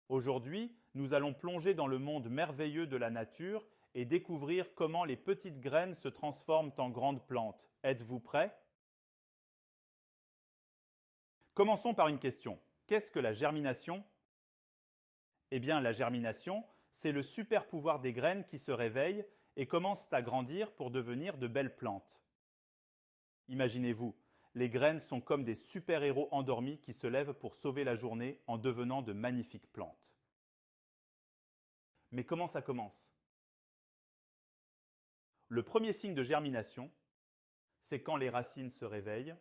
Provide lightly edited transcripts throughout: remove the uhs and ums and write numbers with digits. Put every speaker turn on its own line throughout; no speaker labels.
Aujourd'hui, nous allons plonger dans le monde merveilleux de la nature et découvrir comment les petites graines se transforment en grandes plantes. Êtes-vous prêts? Commençons par une question. Qu'est-ce que la germination? Eh bien, la germination, c'est le super pouvoir des graines qui se réveillent et commencent à grandir pour devenir de belles plantes. Imaginez-vous, les graines sont comme des super-héros endormis qui se lèvent pour sauver la journée en devenant de magnifiques plantes. Mais comment ça commence? Le premier signe de germination, c'est quand les racines se réveillent.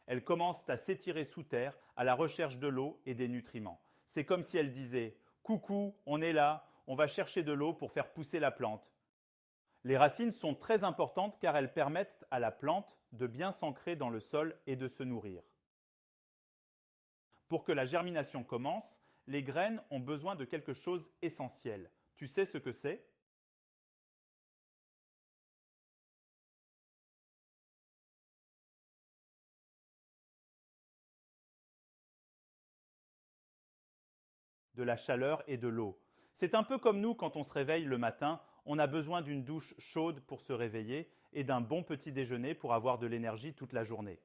Elles commencent à s'étirer sous terre à la recherche de l'eau et des nutriments. C'est comme si elles disaient « Coucou, on est là, on va chercher de l'eau pour faire pousser la plante ». Les racines sont très importantes car elles permettent à la plante de bien s'ancrer dans le sol et de se nourrir. Pour que la germination commence, les graines ont besoin de quelque chose d'essentiel. Tu sais ce que c'est? De la chaleur et de l'eau. C'est un peu comme nous quand on se réveille le matin, on a besoin d'une douche chaude pour se réveiller et d'un bon petit déjeuner pour avoir de l'énergie toute la journée.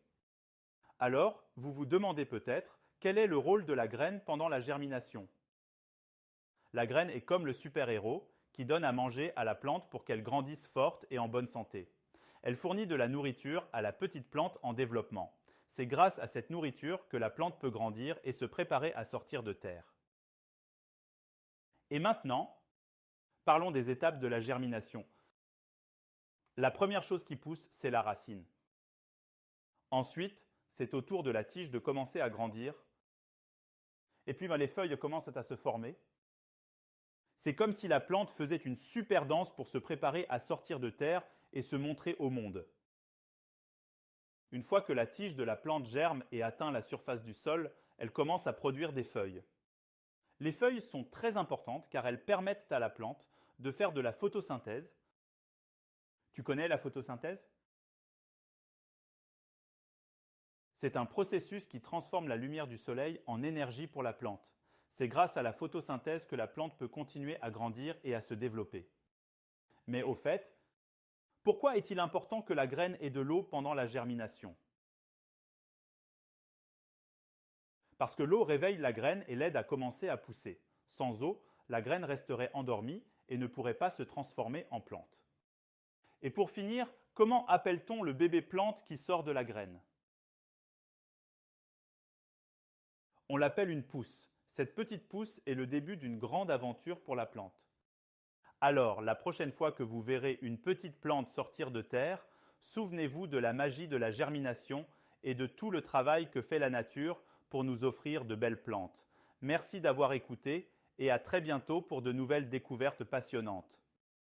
Alors, vous vous demandez peut-être quel est le rôle de la graine pendant la germination. La graine est comme le super-héros qui donne à manger à la plante pour qu'elle grandisse forte et en bonne santé. Elle fournit de la nourriture à la petite plante en développement. C'est grâce à cette nourriture que la plante peut grandir et se préparer à sortir de terre. Et maintenant, parlons des étapes de la germination. La première chose qui pousse, c'est la racine. Ensuite, c'est au tour de la tige de commencer à grandir. Et puis les feuilles commencent à se former. C'est comme si la plante faisait une super danse pour se préparer à sortir de terre et se montrer au monde. Une fois que la tige de la plante germe et atteint la surface du sol, elle commence à produire des feuilles. Les feuilles sont très importantes car elles permettent à la plante de faire de la photosynthèse. Tu connais la photosynthèse? C'est un processus qui transforme la lumière du soleil en énergie pour la plante. C'est grâce à la photosynthèse que la plante peut continuer à grandir et à se développer. Mais au fait, pourquoi est-il important que la graine ait de l'eau pendant la germination? Parce que l'eau réveille la graine et l'aide à commencer à pousser. Sans eau, la graine resterait endormie et ne pourrait pas se transformer en plante. Et pour finir, comment appelle-t-on le bébé plante qui sort de la graine? On l'appelle une pousse. Cette petite pousse est le début d'une grande aventure pour la plante. Alors, la prochaine fois que vous verrez une petite plante sortir de terre, souvenez-vous de la magie de la germination et de tout le travail que fait la nature pour nous offrir de belles plantes. Merci d'avoir écouté et à très bientôt pour de nouvelles découvertes passionnantes.